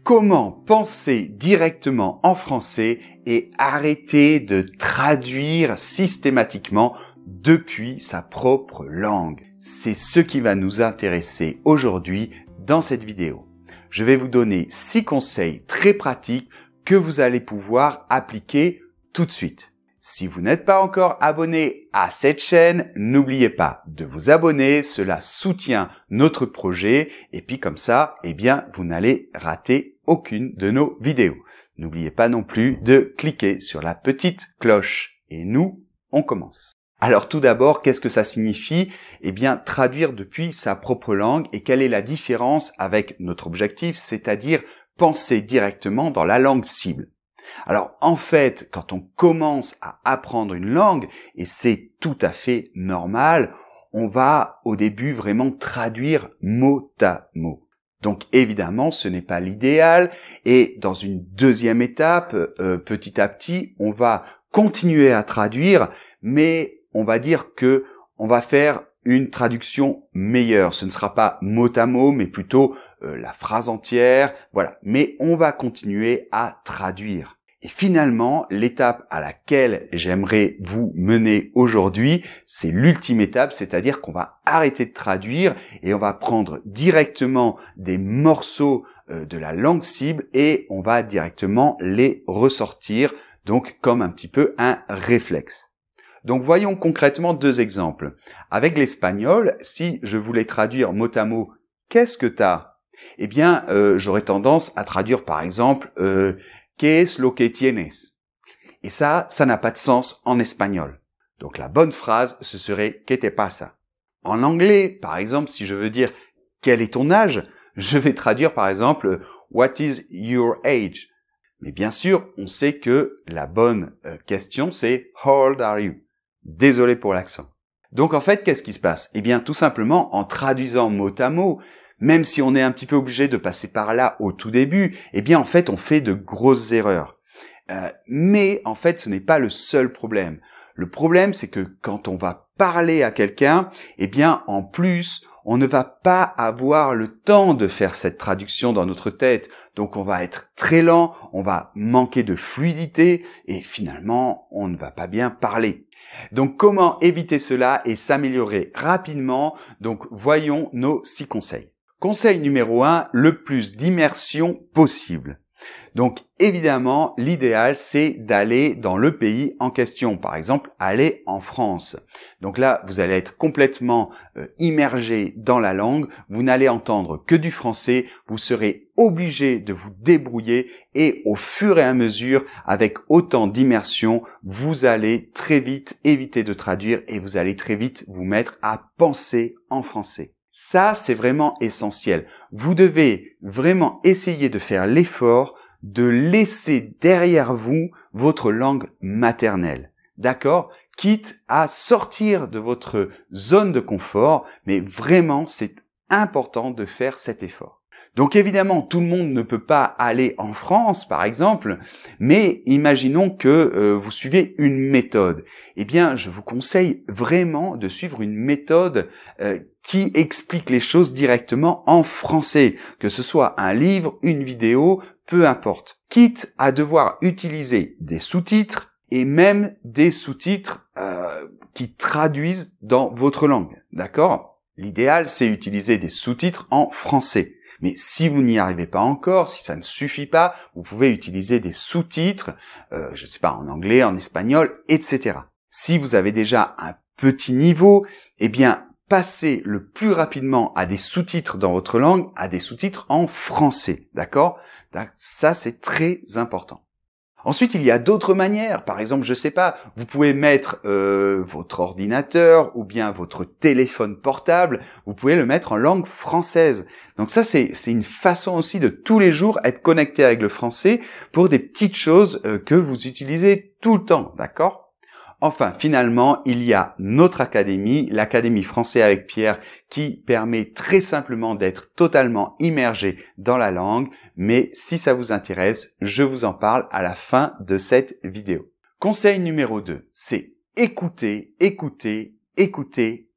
Comment penser directement en français et arrêter de traduire systématiquement depuis sa propre langue? C'est ce qui va nous intéresser aujourd'hui dans cette vidéo. Je vais vous donner 6 conseils très pratiques que vous allez pouvoir appliquer tout de suite. Si vous n'êtes pas encore abonné à cette chaîne, n'oubliez pas de vous abonner, cela soutient notre projet et puis comme ça, vous n'allez rater aucune de nos vidéos. N'oubliez pas non plus de cliquer sur la petite cloche. Et nous, on commence. Alors tout d'abord, qu'est-ce que ça signifie? Traduire depuis sa propre langue et quelle est la différence avec notre objectif, c'est-à-dire penser directement dans la langue cible. Alors en fait, quand on commence à apprendre une langue, et c'est tout à fait normal, on va au début vraiment traduire mot à mot. Donc évidemment, ce n'est pas l'idéal et dans une deuxième étape, petit à petit, on va continuer à traduire, mais on va dire que on va faire une traduction meilleure. Ce ne sera pas mot à mot, mais plutôt la phrase entière, voilà. Mais on va continuer à traduire. Et finalement, l'étape à laquelle j'aimerais vous mener aujourd'hui, c'est l'ultime étape, c'est-à-dire qu'on va arrêter de traduire et on va prendre directement des morceaux de la langue cible et on va directement les ressortir, donc comme un petit peu un réflexe. Donc voyons concrètement 2 exemples. Avec l'espagnol, si je voulais traduire mot à mot « qu'est-ce que t'as ?» j'aurais tendance à traduire par exemple ¿Qué es lo que tienes? Et ça n'a pas de sens en espagnol. Donc la bonne phrase, ce serait ¿Qué te pasa? En anglais, par exemple, si je veux dire quel est ton âge, je vais traduire par exemple What is your age? Mais bien sûr, on sait que la bonne question c'est How old are you? Désolé pour l'accent. Donc en fait, qu'est-ce qui se passe? Tout simplement en traduisant mot à mot, même si on est un petit peu obligé de passer par là au tout début, en fait, on fait de grosses erreurs. Mais en fait, ce n'est pas le seul problème. Le problème, c'est que quand on va parler à quelqu'un, en plus, on ne va pas avoir le temps de faire cette traduction dans notre tête. Donc, on va être très lent, on va manquer de fluidité et finalement, on ne va pas bien parler. Donc, comment éviter cela et s'améliorer rapidement? Donc, voyons nos 6 conseils. Conseil numéro 1, le plus d'immersion possible. Donc évidemment, l'idéal c'est d'aller dans le pays en question. Par exemple, aller en France. Donc là, vous allez être complètement immergé dans la langue. Vous n'allez entendre que du français. Vous serez obligé de vous débrouiller et au fur et à mesure, avec autant d'immersion, vous allez très vite éviter de traduire et vous allez très vite vous mettre à penser en français. Ça, c'est vraiment essentiel. Vous devez vraiment essayer de faire l'effort de laisser derrière vous votre langue maternelle. D'accord? Quitte à sortir de votre zone de confort, mais vraiment, c'est important de faire cet effort. Donc évidemment, tout le monde ne peut pas aller en France, par exemple, mais imaginons que vous suivez une méthode. Je vous conseille vraiment de suivre une méthode qui explique les choses directement en français, que ce soit un livre, une vidéo, peu importe. Quitte à devoir utiliser des sous-titres et même des sous-titres qui traduisent dans votre langue, d'accord? L'idéal, c'est utiliser des sous-titres en français. Mais si vous n'y arrivez pas encore, si ça ne suffit pas, vous pouvez utiliser des sous-titres, en anglais, en espagnol, etc. Si vous avez déjà un petit niveau, passez le plus rapidement à des sous-titres dans votre langue, à des sous-titres en français, d'accord? Ça, c'est très important. Ensuite, il y a d'autres manières. Par exemple, vous pouvez mettre votre ordinateur ou bien votre téléphone portable, vous pouvez le mettre en langue française. Donc ça, c'est une façon aussi de tous les jours être connecté avec le français pour des petites choses que vous utilisez tout le temps, d'accord? Enfin, finalement, il y a notre académie, l'Académie Français avec Pierre, qui permet très simplement d'être totalement immergé dans la langue. Mais si ça vous intéresse, je vous en parle à la fin de cette vidéo. Conseil numéro 2, c'est écouter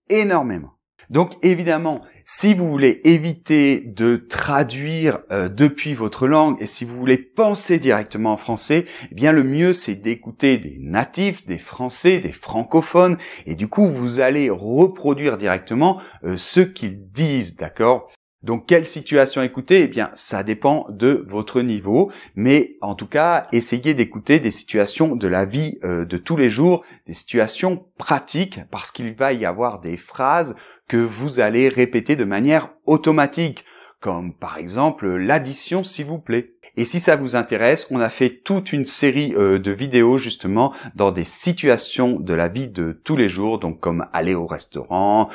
énormément. Donc évidemment, Si vous voulez éviter de traduire depuis votre langue et si vous voulez penser directement en français, eh bien le mieux c'est d'écouter des natifs, des français, des francophones et du coup vous allez reproduire directement ce qu'ils disent, d'accord ? Donc quelle situation écouter ? Eh bien ça dépend de votre niveau, mais en tout cas essayez d'écouter des situations de la vie de tous les jours, des situations pratiques parce qu'il va y avoir des phrases que vous allez répéter de manière automatique, comme par exemple l'addition s'il vous plaît. Et si ça vous intéresse, on a fait toute une série de vidéos justement dans des situations de la vie de tous les jours, donc comme aller au restaurant,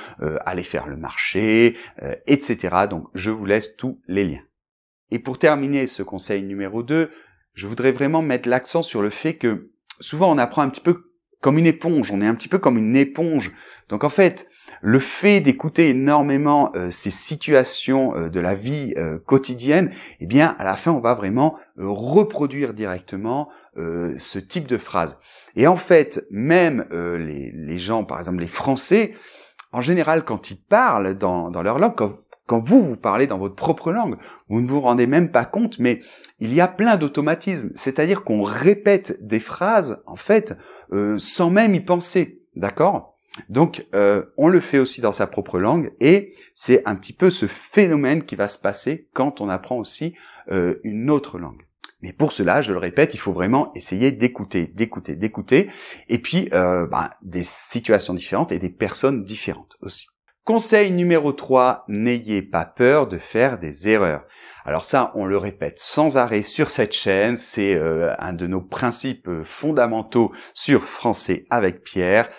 aller faire le marché, etc. Donc je vous laisse tous les liens. Et pour terminer ce conseil numéro 2, je voudrais vraiment mettre l'accent sur le fait que souvent on apprend un petit peu comme une éponge, on est un petit peu comme une éponge. Donc en fait, le fait d'écouter énormément ces situations de la vie quotidienne, eh bien à la fin on va vraiment reproduire directement ce type de phrase. Et en fait, même les gens, par exemple les Français, en général quand ils parlent dans leur langue, quand vous parlez dans votre propre langue, vous ne vous rendez même pas compte, mais il y a plein d'automatismes. C'est-à-dire qu'on répète des phrases, en fait, sans même y penser. D'accord ? Donc, on le fait aussi dans sa propre langue et c'est un petit peu ce phénomène qui va se passer quand on apprend aussi une autre langue. Mais pour cela, je le répète, il faut vraiment essayer d'écouter et puis des situations différentes et des personnes différentes aussi. Conseil numéro 3, n'ayez pas peur de faire des erreurs. Alors ça, on le répète sans arrêt sur cette chaîne, c'est un de nos principes fondamentaux sur Français avec Pierre.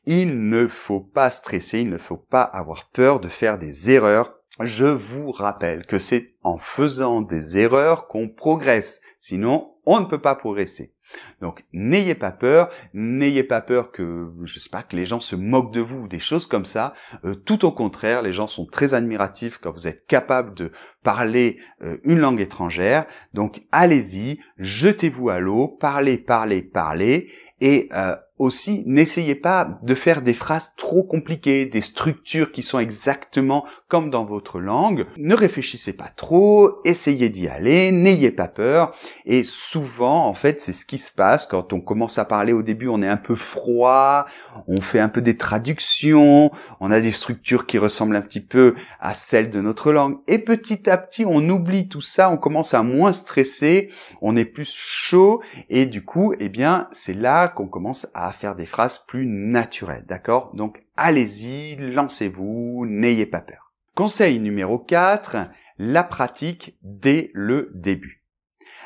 Il ne faut pas stresser, il ne faut pas avoir peur de faire des erreurs. Je vous rappelle que c'est en faisant des erreurs qu'on progresse, sinon on ne peut pas progresser. Donc n'ayez pas peur que, je sais pas, que les gens se moquent de vous ou des choses comme ça. Tout au contraire, les gens sont très admiratifs quand vous êtes capable de parler une langue étrangère. Donc allez-y, jetez-vous à l'eau, parlez. Et aussi, n'essayez pas de faire des phrases trop compliquées, des structures qui sont exactement comme dans votre langue. Ne réfléchissez pas trop, essayez d'y aller, n'ayez pas peur. Et souvent, en fait, c'est ce qui se passe quand on commence à parler au début, on est un peu froid, on fait un peu des traductions, on a des structures qui ressemblent un petit peu à celles de notre langue. Et petit à petit, on oublie tout ça, on commence à moins stresser, on est plus chaud et du coup, eh bien, c'est là qu'on commence à faire des phrases plus naturelles, d'accord ? Donc, allez-y, lancez-vous, n'ayez pas peur. Conseil numéro 4, la pratique dès le début.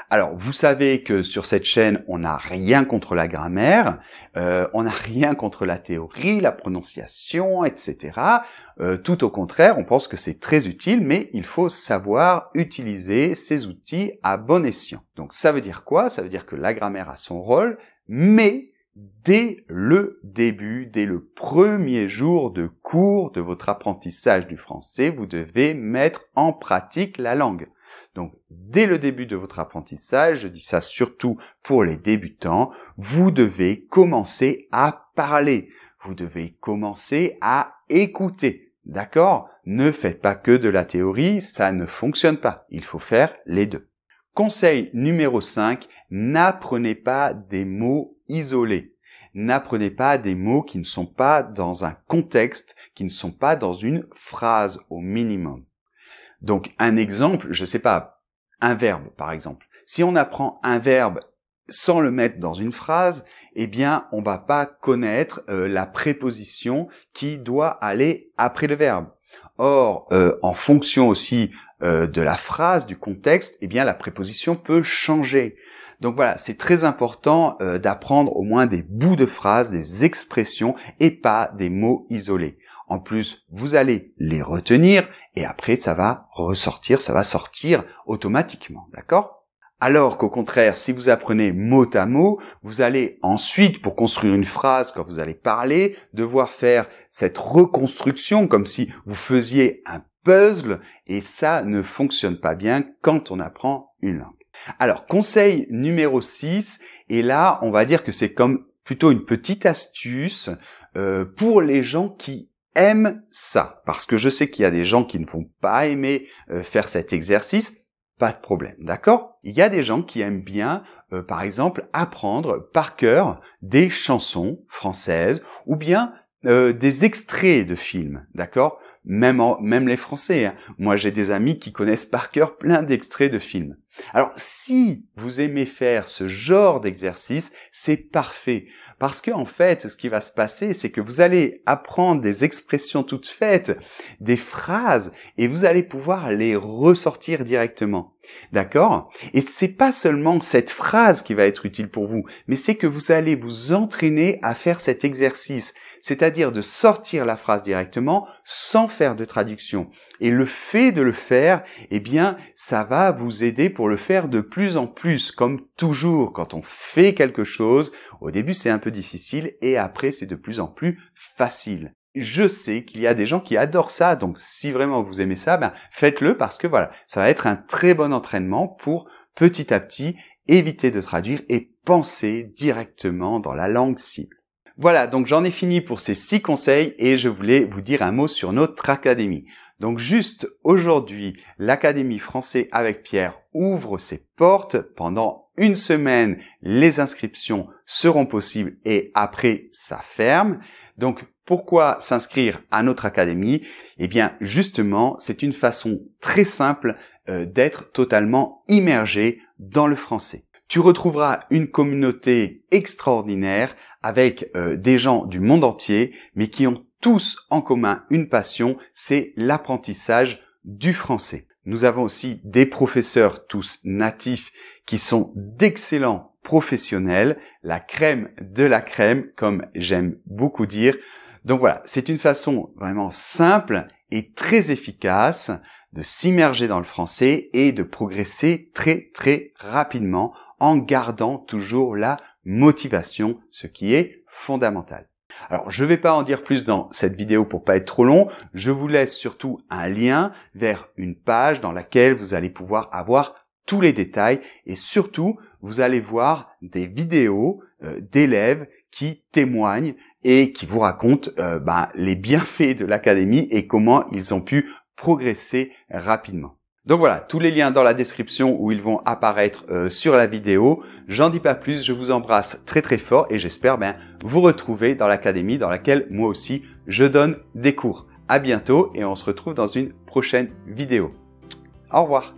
Alors, vous savez que sur cette chaîne, on n'a rien contre la grammaire, on n'a rien contre la théorie, la prononciation, etc. Tout au contraire, on pense que c'est très utile, mais il faut savoir utiliser ces outils à bon escient. Donc, ça veut dire quoi ? Ça veut dire que la grammaire a son rôle, mais dès le début, dès le premier jour de cours de votre apprentissage du français, vous devez mettre en pratique la langue. Donc, dès le début de votre apprentissage, je dis ça surtout pour les débutants, vous devez commencer à parler. Vous devez commencer à écouter. D'accord ? Ne faites pas que de la théorie, ça ne fonctionne pas. Il faut faire les deux. Conseil numéro 5, n'apprenez pas des mots isolés. N'apprenez pas des mots qui ne sont pas dans un contexte, qui ne sont pas dans une phrase au minimum. Donc un exemple, je sais pas, un verbe par exemple. Si on apprend un verbe sans le mettre dans une phrase, eh bien on va pas connaître la préposition qui doit aller après le verbe. Or, en fonction aussi de la phrase, du contexte, eh bien la préposition peut changer. Donc voilà, c'est très important d'apprendre au moins des bouts de phrases, des expressions et pas des mots isolés. En plus, vous allez les retenir et après ça va ressortir, ça va sortir automatiquement, d'accord ? Alors qu'au contraire, si vous apprenez mot à mot, vous allez ensuite, pour construire une phrase, quand vous allez parler, devoir faire cette reconstruction comme si vous faisiez un puzzle et ça ne fonctionne pas bien quand on apprend une langue. Alors, conseil numéro 6, et là, on va dire que c'est comme plutôt une petite astuce pour les gens qui aiment ça, parce que je sais qu'il y a des gens qui ne vont pas aimer faire cet exercice, pas de problème, d'accord? Il y a des gens qui aiment bien, par exemple, apprendre par cœur des chansons françaises ou bien des extraits de films, d'accord? Même les Français, hein. Moi, j'ai des amis qui connaissent par cœur plein d'extraits de films. Alors, si vous aimez faire ce genre d'exercice, c'est parfait. Parce que, en fait, ce qui va se passer, c'est que vous allez apprendre des expressions toutes faites, des phrases, et vous allez pouvoir les ressortir directement. D'accord? Et c'est pas seulement cette phrase qui va être utile pour vous, mais c'est que vous allez vous entraîner à faire cet exercice. C'est-à-dire de sortir la phrase directement sans faire de traduction. Et le fait de le faire, eh bien, ça va vous aider pour le faire de plus en plus. Comme toujours, quand on fait quelque chose, au début c'est un peu difficile et après c'est de plus en plus facile. Je sais qu'il y a des gens qui adorent ça, donc si vraiment vous aimez ça, ben faites-le parce que voilà, ça va être un très bon entraînement pour petit à petit éviter de traduire et penser directement dans la langue cible. Voilà, donc j'en ai fini pour ces 6 conseils et je voulais vous dire un mot sur notre académie. Donc juste aujourd'hui, l'Académie Français avec Pierre ouvre ses portes. Pendant une semaine, les inscriptions seront possibles et après, ça ferme. Donc pourquoi s'inscrire à notre académie? Eh bien justement, c'est une façon très simple d'être totalement immergé dans le français. Tu retrouveras une communauté extraordinaire avec des gens du monde entier, mais qui ont tous en commun une passion, c'est l'apprentissage du français. Nous avons aussi des professeurs tous natifs qui sont d'excellents professionnels, la crème de la crème, comme j'aime beaucoup dire. Donc voilà, c'est une façon vraiment simple et très efficace de s'immerger dans le français et de progresser très très rapidement en gardant toujours la motivation, ce qui est fondamental. Alors, je ne vais pas en dire plus dans cette vidéo pour pas être trop long. Je vous laisse surtout un lien vers une page dans laquelle vous allez pouvoir avoir tous les détails et surtout, vous allez voir des vidéos d'élèves qui témoignent et qui vous racontent les bienfaits de l'académie et comment ils ont pu progresser rapidement. Donc voilà, tous les liens dans la description où ils vont apparaître sur la vidéo. J'en dis pas plus, je vous embrasse très très fort et j'espère vous retrouver dans l'académie dans laquelle moi aussi je donne des cours. À bientôt et on se retrouve dans une prochaine vidéo. Au revoir.